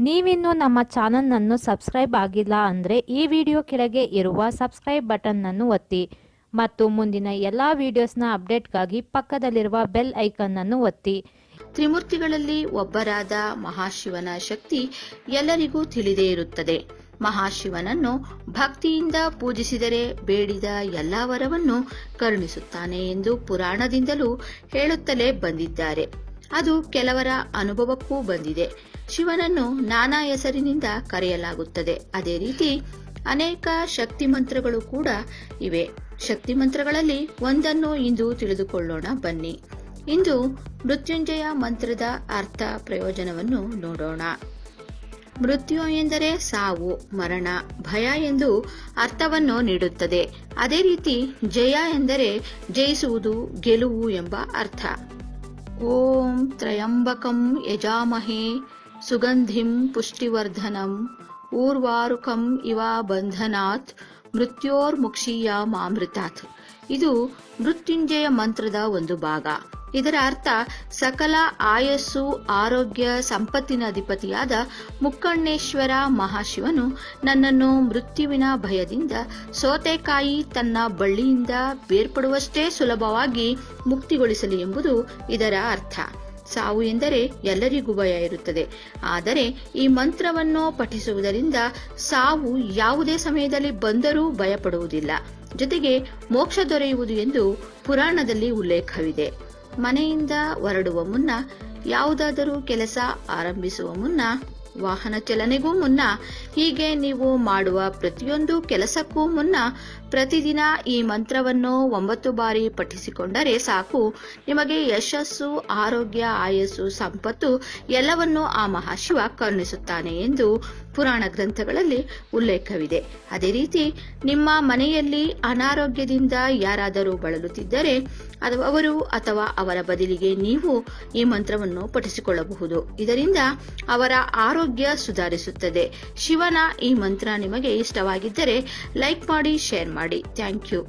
ನೀವಿನ್ನು ನಮ್ಮ ಚಾನಲ್ನನ್ನು ಸಬ್ಸ್ಕ್ರೈಬ್ ಆಗಿಲ್ಲ ಅಂದರೆ ಈ ವಿಡಿಯೋ ಕೆಳಗೆ ಇರುವ ಸಬ್ಸ್ಕ್ರೈಬ್ ಬಟನ್ನನ್ನು ಒತ್ತಿ ಮತ್ತು ಮುಂದಿನ ಎಲ್ಲ ವಿಡಿಯೋಸ್ನ ಅಪ್ಡೇಟ್ಗಾಗಿ ಪಕ್ಕದಲ್ಲಿರುವ ಬೆಲ್ ಐಕನ್ನನ್ನು ಒತ್ತಿ. ತ್ರಿಮೂರ್ತಿಗಳಲ್ಲಿ ಒಬ್ಬರಾದ ಮಹಾಶಿವನ ಶಕ್ತಿ ಎಲ್ಲರಿಗೂ ತಿಳಿದೇ ಇರುತ್ತದೆ. ಮಹಾಶಿವನನ್ನು ಭಕ್ತಿಯಿಂದ ಪೂಜಿಸಿದರೆ ಬೇಡಿದ ಎಲ್ಲ ವರವನ್ನು ಕರುಣಿಸುತ್ತಾನೆ ಎಂದು ಪುರಾಣದಿಂದಲೂ ಹೇಳುತ್ತಲೇ ಬಂದಿದ್ದಾರೆ. ಅದು ಕೆಲವರ ಅನುಭವಕ್ಕೂ ಬಂದಿದೆ. ಶಿವನನ್ನು ನಾನಾ ಹೆಸರಿನಿಂದ ಕರೆಯಲಾಗುತ್ತದೆ. ಅದೇ ರೀತಿ ಅನೇಕ ಶಕ್ತಿ ಮಂತ್ರಗಳು ಕೂಡ ಇವೆ. ಶಕ್ತಿ ಮಂತ್ರಗಳಲ್ಲಿ ಒಂದನ್ನು ಇಂದು ತಿಳಿದುಕೊಳ್ಳೋಣ ಬನ್ನಿ. ಇಂದು ಮೃತ್ಯುಂಜಯ ಮಂತ್ರದ ಅರ್ಥ ಪ್ರಯೋಜನವನ್ನು ನೋಡೋಣ. ಮೃತ್ಯು ಎಂದರೆ ಸಾವು, ಮರಣ, ಭಯ ಎಂದು ಅರ್ಥವನ್ನು ನೀಡುತ್ತದೆ. ಅದೇ ರೀತಿ ಜಯ ಎಂದರೆ ಜಯಿಸುವುದು, ಗೆಲುವು ಎಂಬ ಅರ್ಥ. ಓಂ ತ್ರಯಂಬಕಂ ಯಜಾಮಹೇ ಸುಗಂಧಿಂ ಪುಷ್ಟಿವರ್ಧನಂ ಊರ್ವಾರುಕಂ ಇವ ಬಂಧನಾತ್ ಮೃತ್ಯೋರ್ಮುಕ್ಷೀಯಮಾಮೃತಾತ್. ಇದು ಮೃತ್ಯುಂಜಯ ಮಂತ್ರದ ಒಂದು ಭಾಗ. ಇದರ ಅರ್ಥ ಸಕಲ ಆಯಸ್ಸು, ಆರೋಗ್ಯ, ಸಂಪತ್ತಿನ ಅಧಿಪತಿಯಾದ ಮುಕ್ಕಣ್ಣೇಶ್ವರ ಮಹಾಶಿವನು ನನ್ನನ್ನು ಮೃತ್ಯುವಿನ ಭಯದಿಂದ ಸೌತೆಕಾಯಿ ತನ್ನ ಬಳ್ಳಿಯಿಂದ ಬೇರ್ಪಡುವಷ್ಟೇ ಸುಲಭವಾಗಿ ಮುಕ್ತಿಗೊಳಿಸಲಿ ಎಂಬುದು ಇದರ ಅರ್ಥ. ಸಾವು ಎಂದರೆ ಎಲ್ಲರಿಗೂ ಭಯ ಇರುತ್ತದೆ. ಆದರೆ ಈ ಮಂತ್ರವನ್ನು ಪಠಿಸುವುದರಿಂದ ಸಾವು ಯಾವುದೇ ಸಮಯದಲ್ಲಿ ಬಂದರೂ ಭಯಪಡುವುದಿಲ್ಲ. ಜೊತೆಗೆ ಮೋಕ್ಷ ದೊರೆಯುವುದು ಎಂದು ಪುರಾಣದಲ್ಲಿ ಉಲ್ಲೇಖವಿದೆ. ಮನೆಯಿಂದ ಹೊರಡುವ ಮುನ್ನ, ಯಾವುದಾದರೂ ಕೆಲಸ ಆರಂಭಿಸುವ ಮುನ್ನ, ವಾಹನ ಚಲನೆಗೂ ಮುನ್ನ, ಹೀಗೆ ನೀವು ಮಾಡುವ ಪ್ರತಿಯೊಂದು ಕೆಲಸಕ್ಕೂ ಮುನ್ನ ಪ್ರತಿದಿನ ಈ ಮಂತ್ರವನ್ನು 9 ಬಾರಿ ಪಠಿಸಿಕೊಂಡರೆ ಸಾಕು. ನಿಮಗೆ ಯಶಸ್ಸು, ಆರೋಗ್ಯ, ಆಯಸ್ಸು, ಸಂಪತ್ತು ಎಲ್ಲವನ್ನೂ ಆ ಮಹಾಶಿವ ಕರುಣಿಸುತ್ತಾನೆ ಎಂದು ಪುರಾಣ ಗ್ರಂಥಗಳಲ್ಲಿ ಉಲ್ಲೇಖವಿದೆ. ಅದೇ ರೀತಿ ನಿಮ್ಮ ಮನೆಯಲ್ಲಿ ಅನಾರೋಗ್ಯದಿಂದ ಯಾರಾದರೂ ಬಳಲುತ್ತಿದ್ದರೆ ಅವರು ಅಥವಾ ಅವರ ಬದಲಿಗೆ ನೀವು ಈ ಮಂತ್ರವನ್ನು ಪಠಿಸಿಕೊಳ್ಳಬಹುದು. ಇದರಿಂದ ಅವರ ಆರೋಗ್ಯ ಸುಧಾರಿಸುತ್ತದೆ. ಶಿವನ ಈ ಮಂತ್ರ ನಿಮಗೆ ಇಷ್ಟವಾಗಿದ್ದರೆ ಲೈಕ್ ಮಾಡಿ, ಶೇರ್ ಮಾಡಿ. Thank you.